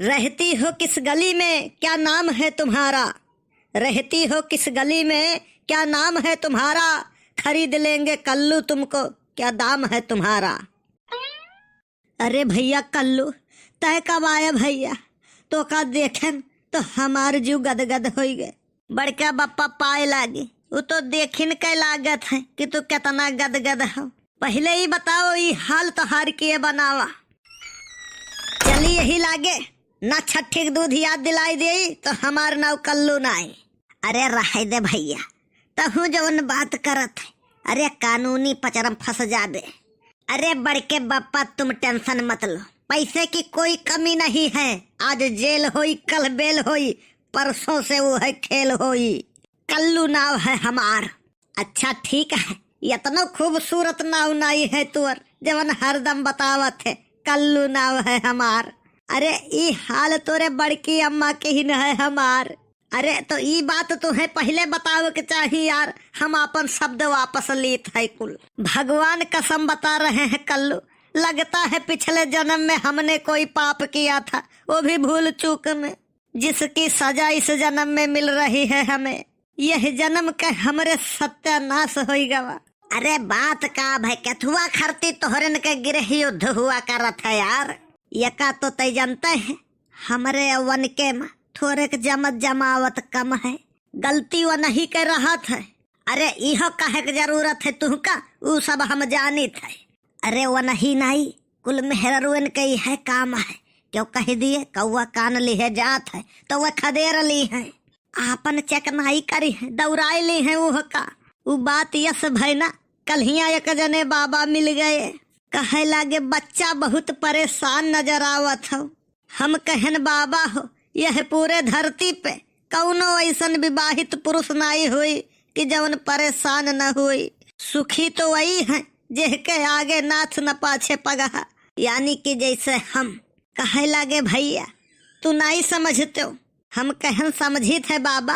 रहती हो किस गली में, क्या नाम है तुम्हारा? रहती हो किस गली में, क्या नाम है तुम्हारा? खरीद लेंगे कल्लू तुमको, क्या दाम है तुम्हारा? अरे भैया कल्लू, तय कब आया भैया? तो का देखें तो हमार जीव गदगद हो गए। बड़का बप्पा पाए लागे, वो तो देखिन के लागत है कि तू कितना गदगद हो। पहले ही बताओ ये हाल तो हार किए बनावा। चली यही लागे ना छठी दूध याद दिलाई दे तो हमार नाव कल्लू ना आए। अरे रह दे भैया, तहु जवन बात करत है, अरे कानूनी पचरम फंस जाबे। अरे बड़के बप्पा तुम टेंशन मत लो, पैसे की कोई कमी नहीं है। आज जेल होई, कल बेल होई, परसों से वो है खेल होई। कल्लू नाव है हमार। अच्छा ठीक है, इतना खूबसूरत नाव नाई है तुअर जवन हरदम बतावत है कल्लू नाव है हमार। अरे ई हाल तोरे बड़की अम्मा के ही न है हमार। अरे तो ई बात तुम्हें पहले बतावे के चाहिए यार, हम अपन शब्द वापस लेत है कुल। भगवान कसम बता रहे हैं कल्लू, लगता है पिछले जन्म में हमने कोई पाप किया था, वो भी भूल चूक में, जिसकी सजा इस जन्म में मिल रही है हमें। यह जन्म के हमरे सत्यानाश हो गवा। अरे बात का भाई कथुआ खरती तोहरन के गिरह युद्ध हुआ करत है यार। यका तो तय जानते है हमरे अवन के में थोड़े के जमत जमावत कम है, गलती वो नहीं कर रहा था। अरे इहो कहे के जरूरत है तुहका, वो सब हम जानी थे। अरे वो नहीं कुल मेहरुन के है काम है, क्यों कह दिए कौआ कान लिहे जात है तो वह खदेर ली है, आपन चेक नहीं करी है, दौड़ाई ली है वो का। वो बात यस भाई ना, कल ही एक जने बाबा मिल गए, कहे लागे बच्चा बहुत परेशान नजर आवत हो। हम कहन बाबा हो यह पूरे धरती पे कौनो ऐसन विवाहित पुरुष नहीं हुई कि जवन परेशान न हुई। सुखी तो वही है जेके आगे नाथ न पाछे पगहा, यानी कि जैसे हम। कहे लागे भैया तू नहीं समझते हो, हम कहन समझी थे बाबा।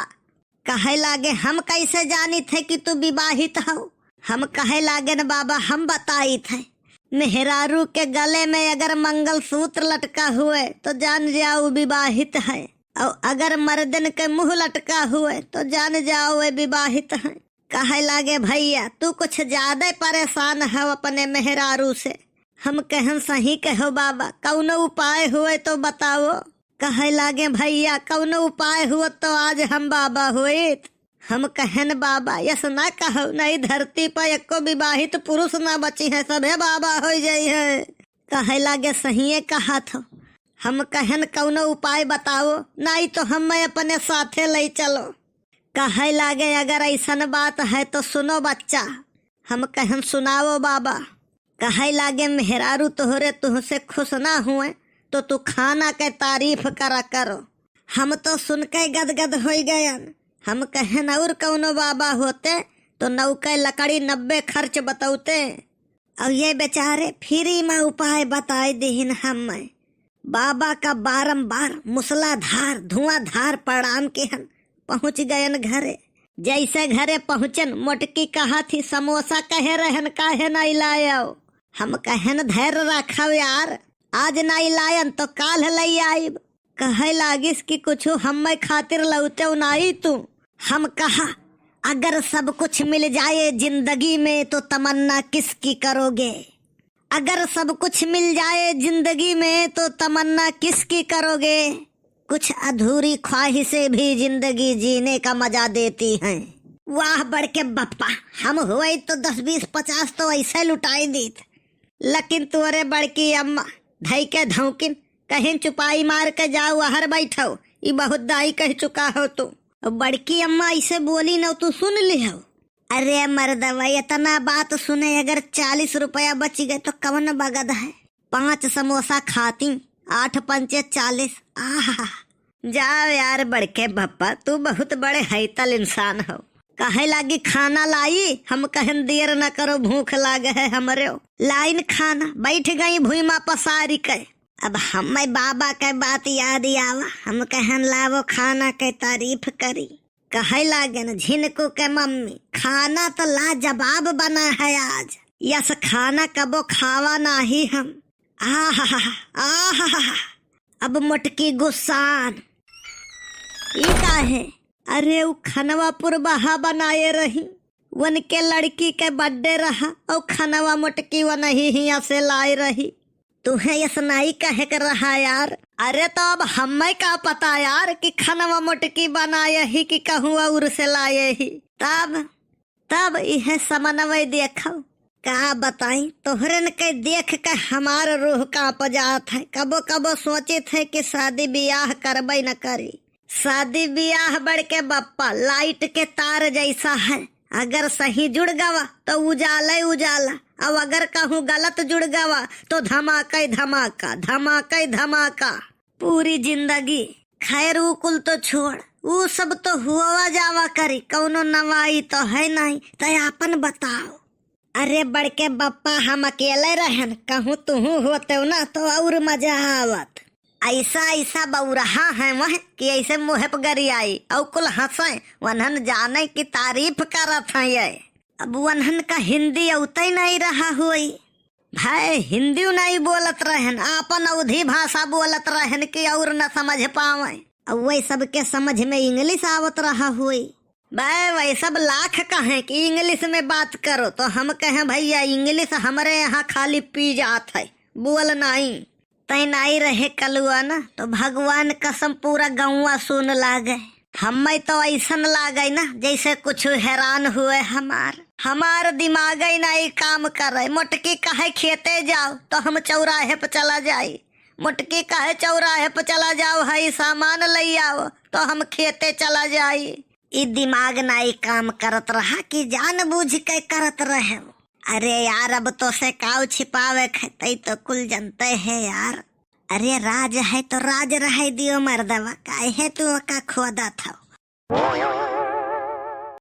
कहे लागे हम कैसे जानी थे कि तू विवाहित हो? हम कहे लागे न बाबा हम बताई थे, मेहरारू के गले में अगर मंगलसूत्र लटका हुए तो जान जाओ विवाहित है, और अगर मर्दन के मुंह लटका हुए तो जान जाओ वे विवाहित है। कहे लागे भैया तू कुछ ज्यादा परेशान है अपने मेहरारू से। हम कहन सही कहो बाबा, कौनो उपाय हुए तो बताओ। कहे लागे भैया कौनो उपाय हुआ तो आज हम बाबा हुए। हम कहन बाबा यस ना कहो, नहीं धरती पर एको विवाहित पुरुष ना बची है, सभे बाबा हो जाई है। कहे लागे सही कहा था। हम कहन कौनो उपाय बताओ, नहीं तो हम अपने साथे ले चलो। कहे लागे अगर ऐसन बात है तो सुनो बच्चा। हम कहन सुनाओ बाबा। कहे लागे मेहरारू तोहरे तुहसे खुश ना हुए तो तू खाना के तारीफ करा करो। हम तो सुन के गदगद हो गए। हम कहन और कौनो बाबा होते तो नौके लकड़ी 90 खर्च बतौते, और ये बेचारे फ्री में उपाय बताए दीन। हम बाबा का बारंबार मूसलाधार धुआंधार प्रणाम के हम पहुँच गयन घरे। जैसे घरे पहुँचन मोटकी कहा थी समोसा कहे रहन काहे नहीं लायो। हम कहन धैर्य रखो यार, आज नहीं लायन तो काल लई आइब। कहे लागिस कि कुछ हम खातिर लौटे नहीं तू। हम कहा अगर सब कुछ मिल जाए जिंदगी में तो तमन्ना किसकी करोगे? अगर सब कुछ मिल जाए जिंदगी में तो तमन्ना किसकी करोगे? कुछ अधूरी ख्वाहिशें भी जिंदगी जीने का मजा देती हैं। वाह बड़के बप्पा, हम हुए तो 10 20 50 तो ऐसे लुटाई दी, लेकिन तुअरे बड़की अम्मा धई के धौकिन कहीं चुपाई मार के जाओ हर बैठो, ये बहुत दाई कह चुका हो तू। बड़की अम्मा ऐसे बोली न तू सुन ली हो। अरे मर्दवा इतना बात सुने अगर 40 रुपया बच गए तो कवन बगद है। 5 समोसा खाती, 8 पंचे 40। आहा जाओ यार बड़के बप्पा, तू बहुत बड़े हैतल इंसान हो। कहे लागी खाना लाई, हम कहन देर न करो भूख लागे है हमरे। लाइन खाना बैठ गई भूमा पसारी के। अब हमें बाबा के बात याद आवा, हम कहन लावो खाना के तारीफ करी। कहे लागे न झिनको के मम्मी खाना तो लाजवाब बना है आज, यस खाना कबो खावा नहीं हम। आहा आहा अब मोटकी गुस्सान ई का है? अरे उ खनवा पुरबहा बनाए रही, वन के लड़की के बर्थडे रहा और खनवा मोटकी वन ही हिया से लाए रही। तुम्हें यसनाई कहे कर रहा यार? अरे तो अब हमें का पता यार कि खनवा मोटकी बनाए ही कि कहूँ और से लाए ही। तब यह समन्वय देखो का बताई तोहरन के देख के हमार रूह कांप जात है। कबो कबो सोचे थे कि शादी ब्याह करबे न करी। शादी ब्याह बढ़ के बप्पा लाइट के तार जैसा है, अगर सही जुड़ गवा तो उजाला ही उजाला, अब अगर कहूँ गलत जुड़ गवा तो धमाका ही धमाका, धमाका ही धमाका पूरी जिंदगी। खैर ऊ कुल तो छोड़, ऊ सब तो हुआ जावा करी, कौनो नवाई तो है नहीं। तो आपन बताओ। अरे बढ़ के बप्पा हम अकेले रहन, कहूँ तुहू होते ना तो और मजा आवत। ऐसा बौरहा है वह कि ऐसे मुँह पर गरी आई और कुल हंसे, वनहन जाने की तारीफ करत है ये। अब वनहन का हिंदी उतई नहीं रहा हुई भाई, हिंदी नहीं बोलत रहन, आपन अवधी भाषा बोलत रहन कि और न समझ पावे। अब वही सबके समझ में इंग्लिश आवत रहा हुई। भाई वही सब लाख कहें कि इंग्लिश में बात करो, तो हम कहें भैया इंग्लिश हमारे यहाँ खाली पी जात है, बोल नहीं। तय नहीं रहे कलुआ ना तो भगवान कसम पूरा गौवा सुन लागे। हमें तो ऐसा लागे ना जैसे कुछ हैरान हुए हमार दिमाग ही नहीं काम करे। मोटकी कहे खेते जाओ तो हम चौराहे पे चला जाए, मोटकी कहे चौराहे पे चला जाओ है सामान ले आओ तो हम खेते चला जाए। ई दिमाग नहीं काम करत रहा कि जानबूझ के करत रहे। अरे यार अब तो से काऊ छिपावे खतई तो कुल जनते है यार। अरे राज है तो राज रहे दियो मर्दवा, काहे तू का खोदा था।